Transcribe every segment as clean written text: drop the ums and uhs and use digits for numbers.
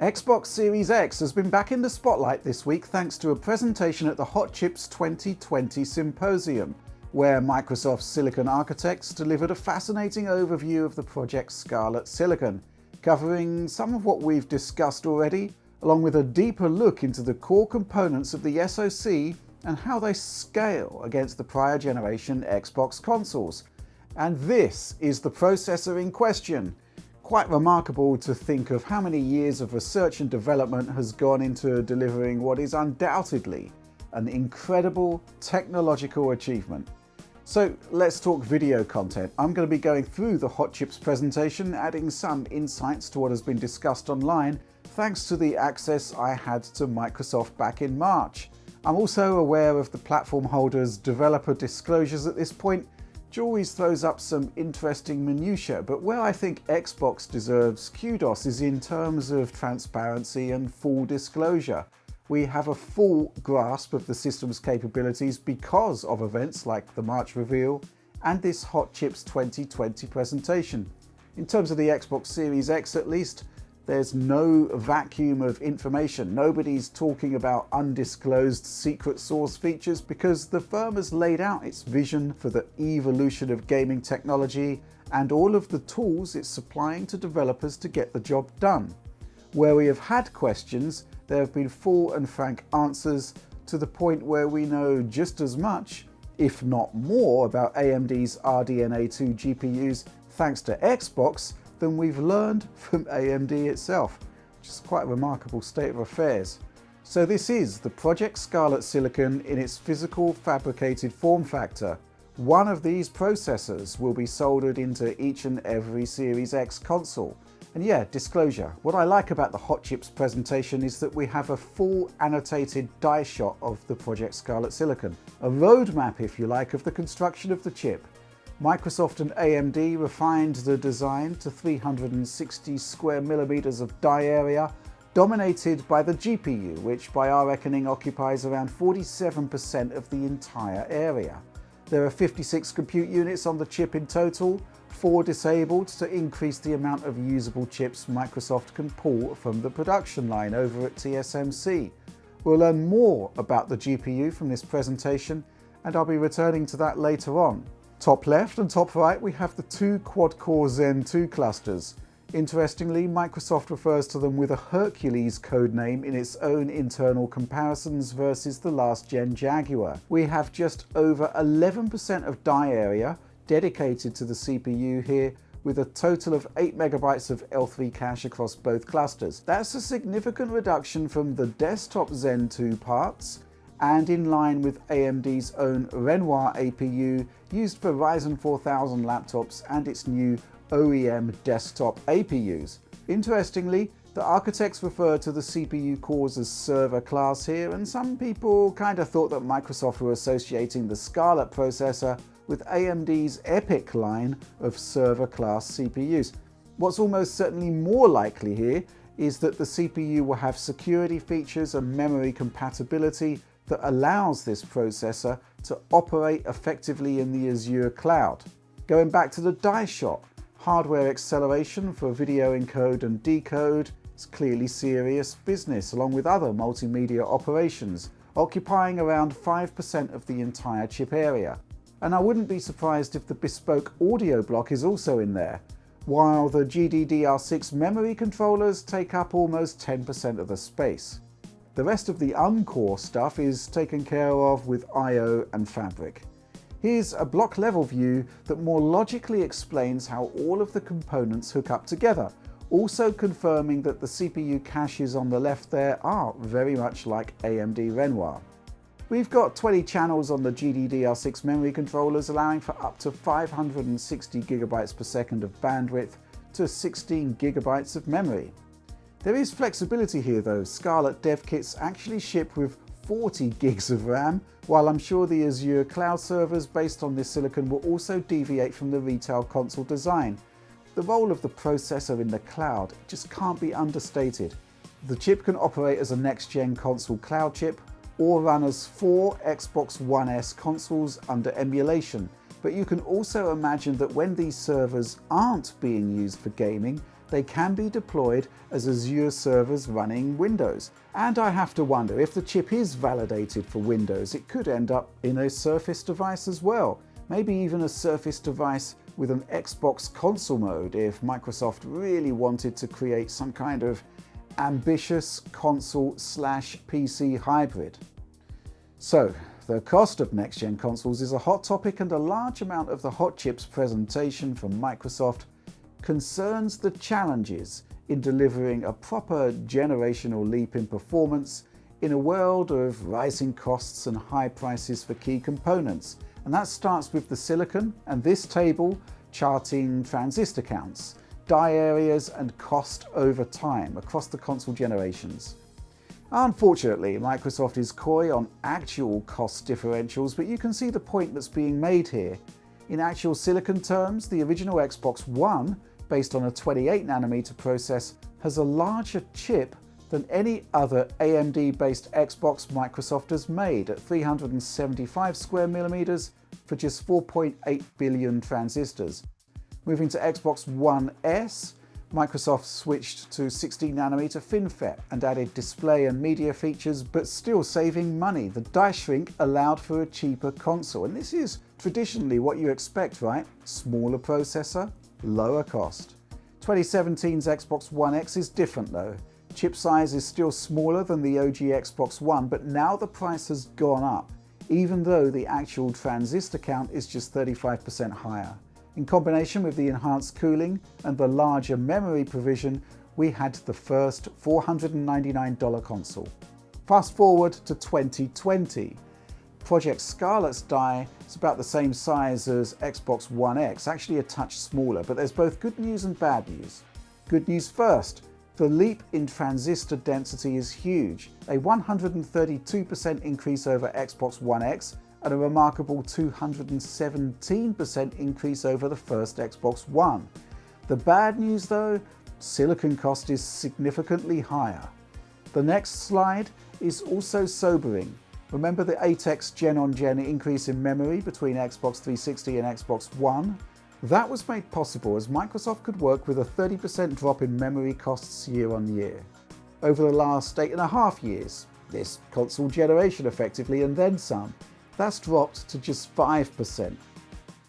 Xbox Series X has been back in the spotlight this week thanks to a presentation at the Hot Chips 2020 symposium, where Microsoft's silicon architects delivered a fascinating overview of the project's Scarlet Silicon, covering some of what we've discussed already, along with a deeper look into the core components of the SoC and how they scale against the prior generation Xbox consoles. And this is the processor in question. Quite remarkable to think of how many years of research and development has gone into delivering what is undoubtedly an incredible technological achievement. So let's talk video content. I'm going to be going through the Hot Chips presentation, adding some insights to what has been discussed online, thanks to the access I had to Microsoft back in March. I'm also aware of the platform holders' developer disclosures at this point, which always throws up some interesting minutiae, but where I think Xbox deserves kudos is in terms of transparency and full disclosure. We have a full grasp of the system's capabilities because of events like the March reveal and this Hot Chips 2020 presentation. In terms of the Xbox Series X at least, there's no vacuum of information. Nobody's talking about undisclosed secret source features because the firm has laid out its vision for the evolution of gaming technology and all of the tools it's supplying to developers to get the job done. Where we have had questions, there have been full and frank answers to the point where we know just as much, if not more, about AMD's RDNA 2 GPUs thanks to Xbox than we've learned from AMD itself, which is quite a remarkable state of affairs. So this is the Project Scarlet Silicon in its physical fabricated form factor. One of these processors will be soldered into each and every Series X console. And yeah, disclosure, what I like about the Hot Chips presentation is that we have a full annotated die shot of the Project Scarlet Silicon, a roadmap, if you like, of the construction of the chip. Microsoft and AMD refined the design to 360 square millimeters of die area, dominated by the GPU, which by our reckoning occupies around 47% of the entire area. There are 56 compute units on the chip in total, 4 disabled to increase the amount of usable chips Microsoft can pull from the production line over at TSMC. We'll learn more about the GPU from this presentation, and I'll be returning to that later on. Top left and top right, we have the two quad-core Zen 2 clusters. Interestingly, Microsoft refers to them with a Hercules codename in its own internal comparisons versus the last-gen Jaguar. We have just over 11% of die area dedicated to the CPU here, with a total of 8 megabytes of L3 cache across both clusters. That's a significant reduction from the desktop Zen 2 parts, and in line with AMD's own Renoir APU used for Ryzen 4000 laptops and its new OEM desktop APUs. Interestingly, the architects refer to the CPU cores as server class here, and some people kind of thought that Microsoft were associating the Scarlet processor with AMD's EPYC line of server class CPUs. What's almost certainly more likely here is that the CPU will have security features and memory compatibility that allows this processor to operate effectively in the Azure cloud. Going back to the die shot, hardware acceleration for video encode and decode is clearly serious business, along with other multimedia operations, occupying around 5% of the entire chip area. And I wouldn't be surprised if the bespoke audio block is also in there, while the GDDR6 memory controllers take up almost 10% of the space. The rest of the uncore stuff is taken care of with I/O and Fabric. Here's a block-level view that more logically explains how all of the components hook up together, also confirming that the CPU caches on the left there are very much like AMD Renoir. We've got 20 channels on the GDDR6 memory controllers, allowing for up to 560 gigabytes per second of bandwidth to 16 gigabytes of memory. There is flexibility here though. Scarlet dev kits actually ship with 40 gigs of RAM, while I'm sure the Azure cloud servers based on this silicon will also deviate from the retail console design. The role of the processor in the cloud just can't be understated. The chip can operate as a next-gen console cloud chip, or run as 4 Xbox One S consoles under emulation, but you can also imagine that when these servers aren't being used for gaming, they can be deployed as Azure servers running Windows. And I have to wonder, if the chip is validated for Windows, it could end up in a Surface device as well. Maybe even a Surface device with an Xbox console mode if Microsoft really wanted to create some kind of ambitious console/PC hybrid. So, the cost of next-gen consoles is a hot topic, and a large amount of the Hot Chips presentation from Microsoft concerns the challenges in delivering a proper generational leap in performance in a world of rising costs and high prices for key components. And that starts with the silicon, and this table charting transistor counts, die areas and cost over time across the console generations. Unfortunately, Microsoft is coy on actual cost differentials, but you can see the point that's being made here. In actual silicon terms, the original Xbox One, based on a 28nm process, has a larger chip than any other AMD-based Xbox Microsoft has made at 375 square millimeters for just 4.8 billion transistors. Moving to Xbox One S, Microsoft switched to 16nm FinFET and added display and media features, but still saving money. The die shrink allowed for a cheaper console, and this is traditionally what you expect, right? Smaller processor, lower cost. 2017's Xbox One X is different though. Chip size is still smaller than the OG Xbox One, but now the price has gone up, even though the actual transistor count is just 35% higher. In combination with the enhanced cooling and the larger memory provision, we had the first $499 console. Fast forward to 2020. Project Scarlet's die is about the same size as Xbox One X, actually a touch smaller, but there's both good news and bad news. Good news first, the leap in transistor density is huge, a 132% increase over Xbox One X and a remarkable 217% increase over the first Xbox One. The bad news though, silicon cost is significantly higher. The next slide is also sobering. Remember the 8x gen-on-gen increase in memory between Xbox 360 and Xbox One? That was made possible as Microsoft could work with a 30% drop in memory costs year on year. Over the last 8.5 years, this console generation effectively, and then some, that's dropped to just 5%.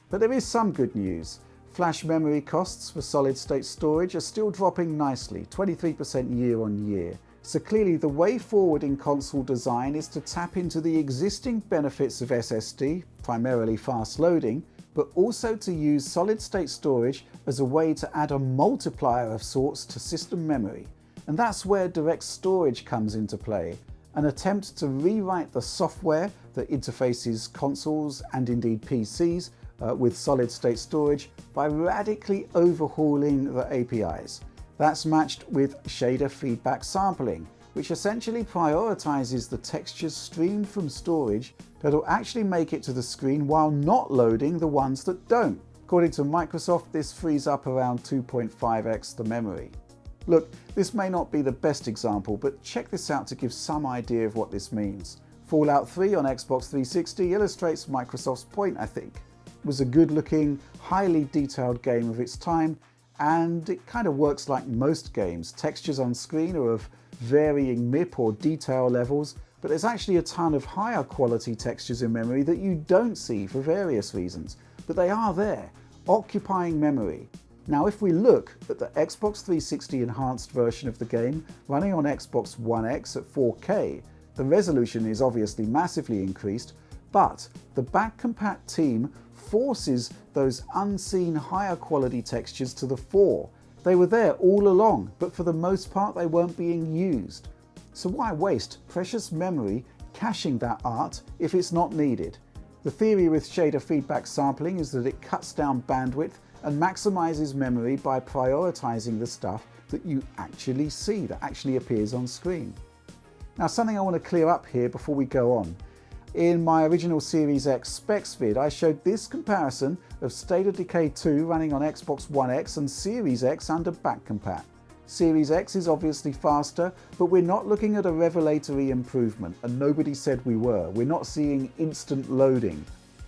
But there is some good news. Flash memory costs for solid-state storage are still dropping nicely, 23% year on year. So clearly the way forward in console design is to tap into the existing benefits of SSD, primarily fast loading, but also to use solid-state storage as a way to add a multiplier of sorts to system memory. And that's where direct storage comes into play, an attempt to rewrite the software that interfaces consoles and indeed PCs with solid-state storage by radically overhauling the APIs. That's matched with shader feedback sampling, which essentially prioritizes the textures streamed from storage that will actually make it to the screen while not loading the ones that don't. According to Microsoft, this frees up around 2.5x the memory. Look, this may not be the best example, but check this out to give some idea of what this means. Fallout 3 on Xbox 360 illustrates Microsoft's point, I think. It was a good-looking, highly detailed game of its time, and it kind of works like most games. Textures on screen are of varying MIP or detail levels, but there's actually a ton of higher quality textures in memory that you don't see for various reasons. But they are there, occupying memory. Now if we look at the Xbox 360 enhanced version of the game running on Xbox One X at 4K, the resolution is obviously massively increased, but the back-compat team forces those unseen higher quality textures to the fore. They were there all along, but for the most part they weren't being used. So why waste precious memory caching that art if it's not needed? The theory with shader feedback sampling is that it cuts down bandwidth and maximizes memory by prioritizing the stuff that you actually see, that actually appears on screen. Now something I want to clear up here before we go on. In my original Series X specs vid, I showed this comparison of State of Decay 2 running on Xbox One X and Series X under back compat. Series X is obviously faster, but we're not looking at a revelatory improvement, and nobody said we were. We're not seeing instant loading.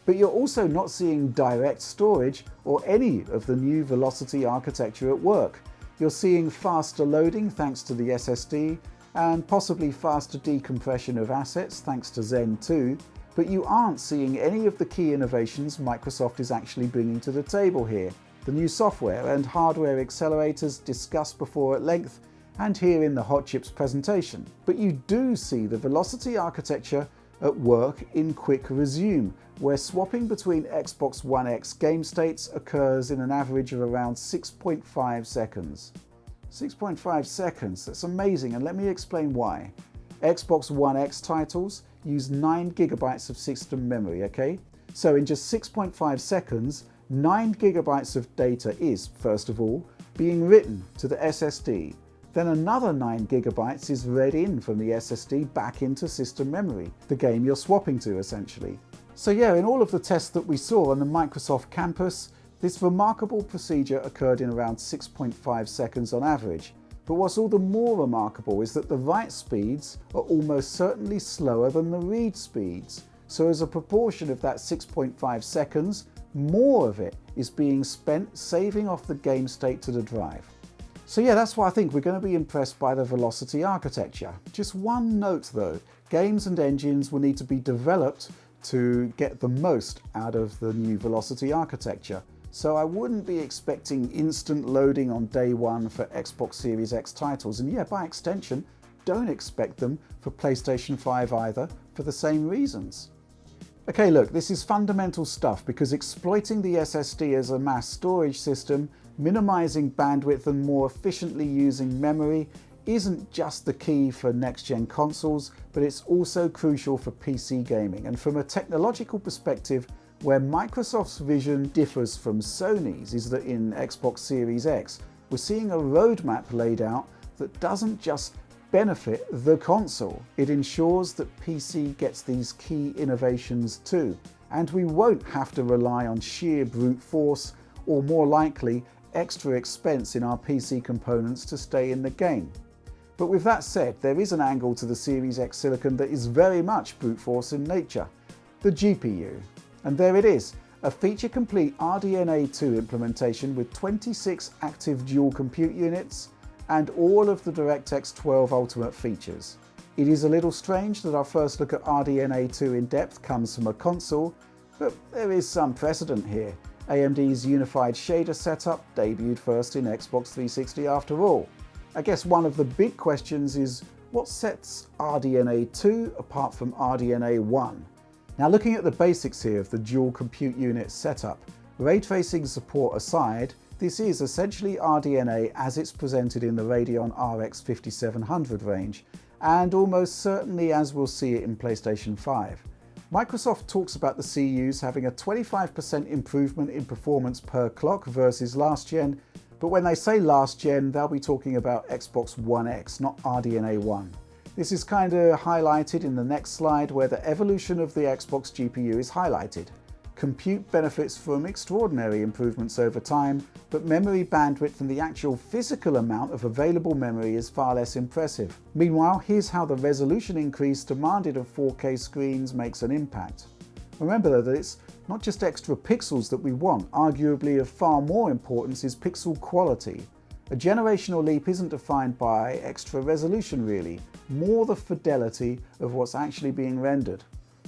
But you're also not seeing direct storage or any of the new velocity architecture at work. You're seeing faster loading thanks to the SSD, and possibly faster decompression of assets thanks to Zen 2, but you aren't seeing any of the key innovations Microsoft is actually bringing to the table here. The new software and hardware accelerators discussed before at length and here in the Hot Chips presentation. But you do see the velocity architecture at work in Quick Resume, where swapping between Xbox One X game states occurs in an average of around 6.5 seconds. 6.5 seconds, that's amazing, and let me explain why. Xbox One X titles use 9 GB of system memory, okay? So in just 6.5 seconds, 9 GB of data is, first of all, being written to the SSD. Then another 9 GB is read in from the SSD back into system memory, the game you're swapping to essentially. So yeah, in all of the tests that we saw on the Microsoft campus, this remarkable procedure occurred in around 6.5 seconds on average. But what's all the more remarkable is that the write speeds are almost certainly slower than the read speeds. So as a proportion of that 6.5 seconds, more of it is being spent saving off the game state to the drive. So yeah, that's why I think we're going to be impressed by the velocity architecture. Just one note though, games and engines will need to be developed to get the most out of the new velocity architecture. So I wouldn't be expecting instant loading on day one for Xbox Series X titles, and yeah, by extension, don't expect them for PlayStation 5 either, for the same reasons. Okay, look, this is fundamental stuff because exploiting the SSD as a mass storage system, minimizing bandwidth and more efficiently using memory isn't just the key for next-gen consoles, but it's also crucial for PC gaming. And from a technological perspective, where Microsoft's vision differs from Sony's is that in Xbox Series X, we're seeing a roadmap laid out that doesn't just benefit the console, it ensures that PC gets these key innovations too. And we won't have to rely on sheer brute force, or more likely, extra expense in our PC components to stay in the game. But with that said, there is an angle to the Series X silicon that is very much brute force in nature, the GPU. And there it is, a feature-complete RDNA 2 implementation with 26 active dual compute units and all of the DirectX 12 Ultimate features. It is a little strange that our first look at RDNA 2 in depth comes from a console, but there is some precedent here. AMD's unified shader setup debuted first in Xbox 360 after all. I guess one of the big questions is, what sets RDNA 2 apart from RDNA 1? Now looking at the basics here of the dual compute unit setup, ray tracing support aside, this is essentially RDNA as it's presented in the Radeon RX 5700 range, and almost certainly as we'll see it in PlayStation 5. Microsoft talks about the CUs having a 25% improvement in performance per clock versus last gen, but when they say last gen, they'll be talking about Xbox One X, not RDNA 1. This is kind of highlighted in the next slide where the evolution of the Xbox GPU is highlighted. Compute benefits from extraordinary improvements over time, but memory bandwidth and the actual physical amount of available memory is far less impressive. Meanwhile, here's how the resolution increase demanded of 4K screens makes an impact. Remember though that it's not just extra pixels that we want, arguably of far more importance is pixel quality. A generational leap isn't defined by extra resolution really, more the fidelity of what's actually being rendered.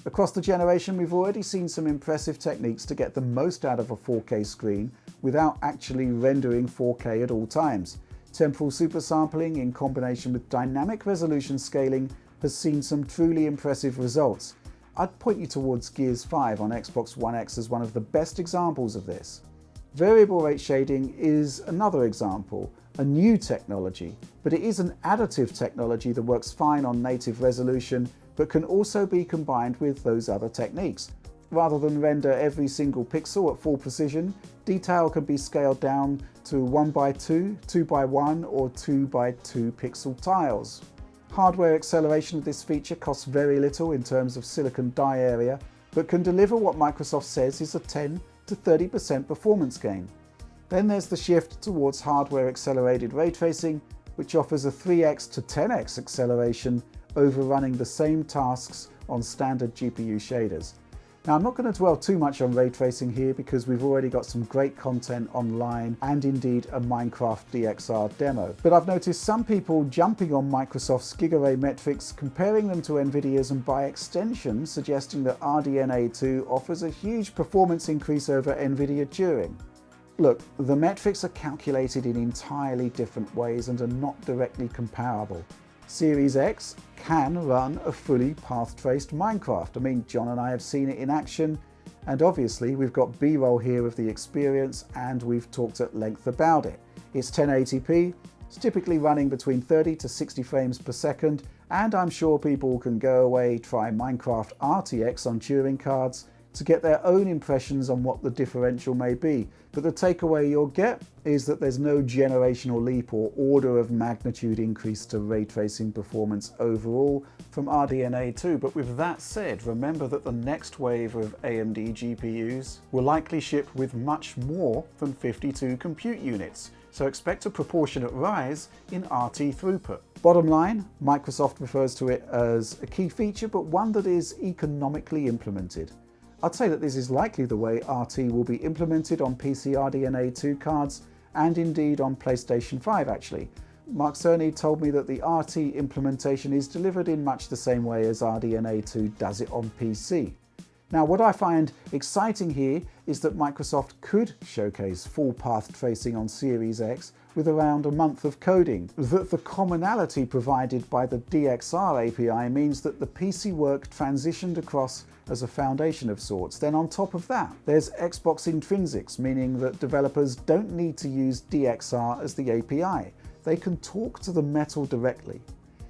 Across the generation, we've already seen some impressive techniques to get the most out of a 4K screen without actually rendering 4K at all times. Temporal supersampling in combination with dynamic resolution scaling has seen some truly impressive results. I'd point you towards Gears 5 on Xbox One X as one of the best examples of this. Variable rate shading is another example, a new technology, but it is an additive technology that works fine on native resolution but can also be combined with those other techniques. Rather than render every single pixel at full precision, detail can be scaled down to 1x2, 2x1 or 2x2 pixel tiles. Hardware acceleration of this feature costs very little in terms of silicon die area, but can deliver what Microsoft says is a 10 to 30% performance gain. Then there's the shift towards hardware accelerated ray tracing, which offers a 3x to 10x acceleration over running the same tasks on standard GPU shaders. Now, I'm not going to dwell too much on ray tracing here because we've already got some great content online and indeed a Minecraft DXR demo. But I've noticed some people jumping on Microsoft's gigaray metrics, comparing them to NVIDIA's, and by extension suggesting that RDNA 2 offers a huge performance increase over NVIDIA Turing. Look, the metrics are calculated in entirely different ways and are not directly comparable. Series X can run a fully path-traced Minecraft. I mean, John and I have seen it in action, and obviously we've got B-roll here of the experience and we've talked at length about it. It's 1080p, it's typically running between 30 to 60 frames per second, and I'm sure people can go away, try Minecraft RTX on Turing cards to get their own impressions on what the differential may be. But the takeaway you'll get is that there's no generational leap or order of magnitude increase to ray tracing performance overall from RDNA 2. But with that said, remember that the next wave of AMD GPUs will likely ship with much more than 52 compute units. So expect a proportionate rise in RT throughput. Bottom line, Microsoft refers to it as a key feature, but one that is economically implemented. I'd say that this is likely the way RT will be implemented on PC RDNA 2 cards and indeed on PlayStation 5 actually. Mark Cerny told me that the RT implementation is delivered in much the same way as RDNA 2 does it on PC. Now, what I find exciting here is that Microsoft could showcase full path tracing on Series X with around a month of coding. That the commonality provided by the DXR API means that the PC work transitioned across as a foundation of sorts. Then on top of that, there's Xbox intrinsics, meaning that developers don't need to use DXR as the API. They can talk to the metal directly.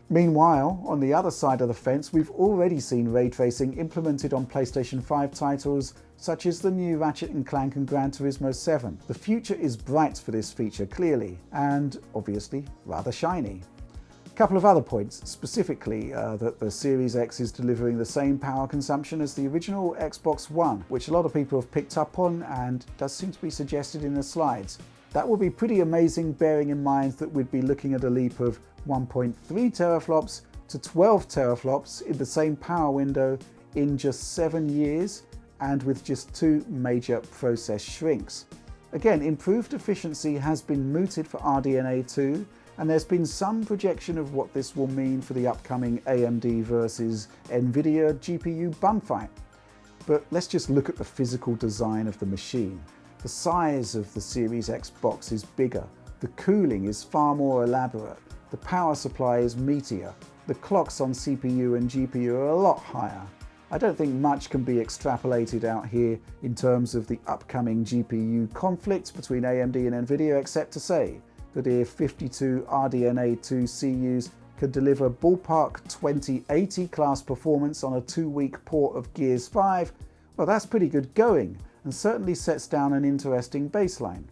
Meanwhile, on the other side of the fence, we've already seen ray tracing implemented on PlayStation 5 titles such as the new Ratchet & Clank and Gran Turismo 7. The future is bright for this feature, clearly, and obviously rather shiny. A couple of other points, specifically that the Series X is delivering the same power consumption as the original Xbox One, which a lot of people have picked up on and does seem to be suggested in the slides. That will be pretty amazing, bearing in mind that we'd be looking at a leap of 1.3 teraflops to 12 teraflops in the same power window in just 7 years and with just 2 major process shrinks. Again, improved efficiency has been mooted for RDNA 2, and there's been some projection of what this will mean for the upcoming AMD versus NVIDIA GPU bun fight. But let's just look at the physical design of the machine. The size of the Series X box is bigger, the cooling is far more elaborate, the power supply is meatier, the clocks on CPU and GPU are a lot higher. I don't think much can be extrapolated out here in terms of the upcoming GPU conflict between AMD and NVIDIA, except to say that if 52 RDNA 2 CUs could deliver ballpark 2080 class performance on a 2-week port of Gears 5, well, that's pretty good going and certainly sets down an interesting baseline.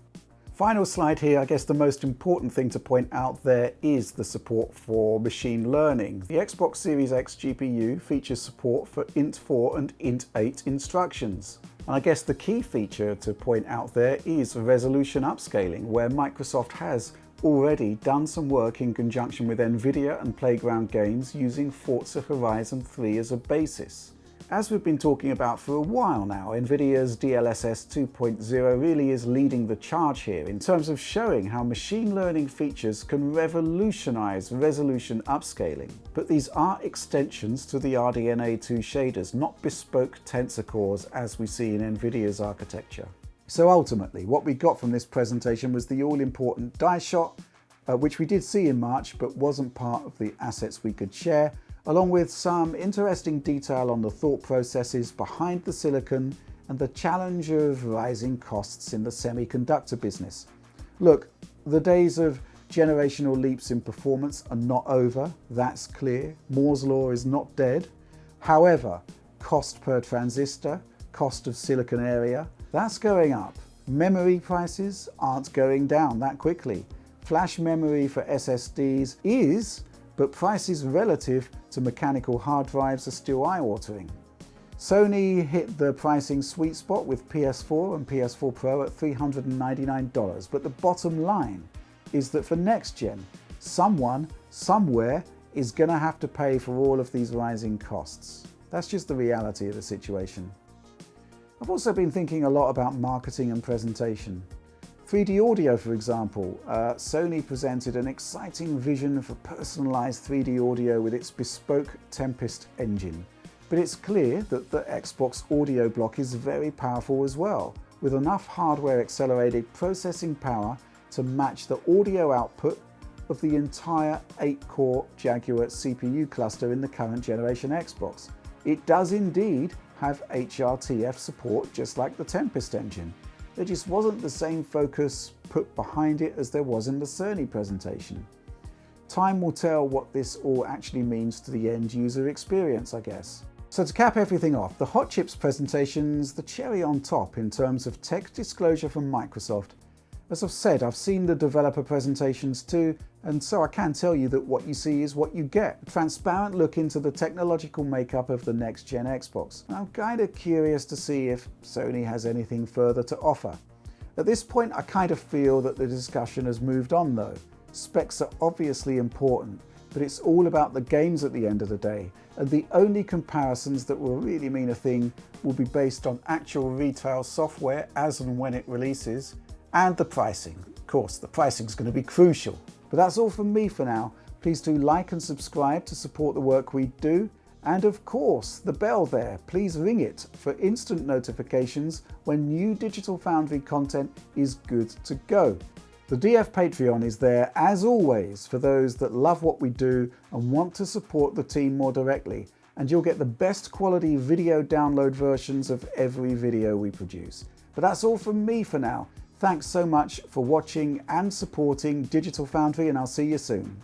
Final slide here, I guess the most important thing to point out there is the support for machine learning. The Xbox Series X GPU features support for int4 and int8 instructions. And I guess the key feature to point out there is resolution upscaling, where Microsoft has already done some work in conjunction with NVIDIA and Playground Games using Forza Horizon 3 as a basis. As we've been talking about for a while now, NVIDIA's DLSS 2.0 really is leading the charge here in terms of showing how machine learning features can revolutionize resolution upscaling. But these are extensions to the RDNA 2 shaders, not bespoke tensor cores as we see in NVIDIA's architecture. So ultimately, what we got from this presentation was the all-important die shot, which we did see in March but wasn't part of the assets we could share, along with some interesting detail on the thought processes behind the silicon and the challenge of rising costs in the semiconductor business. Look, the days of generational leaps in performance are not over, that's clear. Moore's law is not dead. However, cost per transistor, cost of silicon area, that's going up. Memory prices aren't going down that quickly. Flash memory for SSDs is, but prices relative to mechanical hard drives are still eye-watering. Sony hit the pricing sweet spot with PS4 and PS4 Pro at $399, but the bottom line is that for next gen, someone, somewhere, is gonna have to pay for all of these rising costs. That's just the reality of the situation. I've also been thinking a lot about marketing and presentation. 3D audio, for example. Sony presented an exciting vision for personalized 3D audio with its bespoke Tempest engine. But it's clear that the Xbox audio block is very powerful as well, with enough hardware-accelerated processing power to match the audio output of the entire 8-core Jaguar CPU cluster in the current generation Xbox. It does indeed have HRTF support, just like the Tempest engine. There just wasn't the same focus put behind it as there was in the Sony presentation. Time will tell what this all actually means to the end user experience, I guess. So to cap everything off, the Hot Chips presentation's the cherry on top in terms of tech disclosure from Microsoft. As I've said, I've seen the developer presentations too, and so I can tell you that what you see is what you get. A transparent look into the technological makeup of the next-gen Xbox. I'm kind of curious to see if Sony has anything further to offer. At this point, I kind of feel that the discussion has moved on though. Specs are obviously important, but it's all about the games at the end of the day, and the only comparisons that will really mean a thing will be based on actual retail software as and when it releases, and the pricing. Of course, the pricing is going to be crucial. But that's all from me for now. Please do like and subscribe to support the work we do, and of course, the bell there, please ring it for instant notifications when new Digital Foundry content is good to go. The DF Patreon is there, as always, for those that love what we do and want to support the team more directly, and you'll get the best quality video download versions of every video we produce. But that's all from me for now. Thanks so much for watching and supporting Digital Foundry, and I'll see you soon.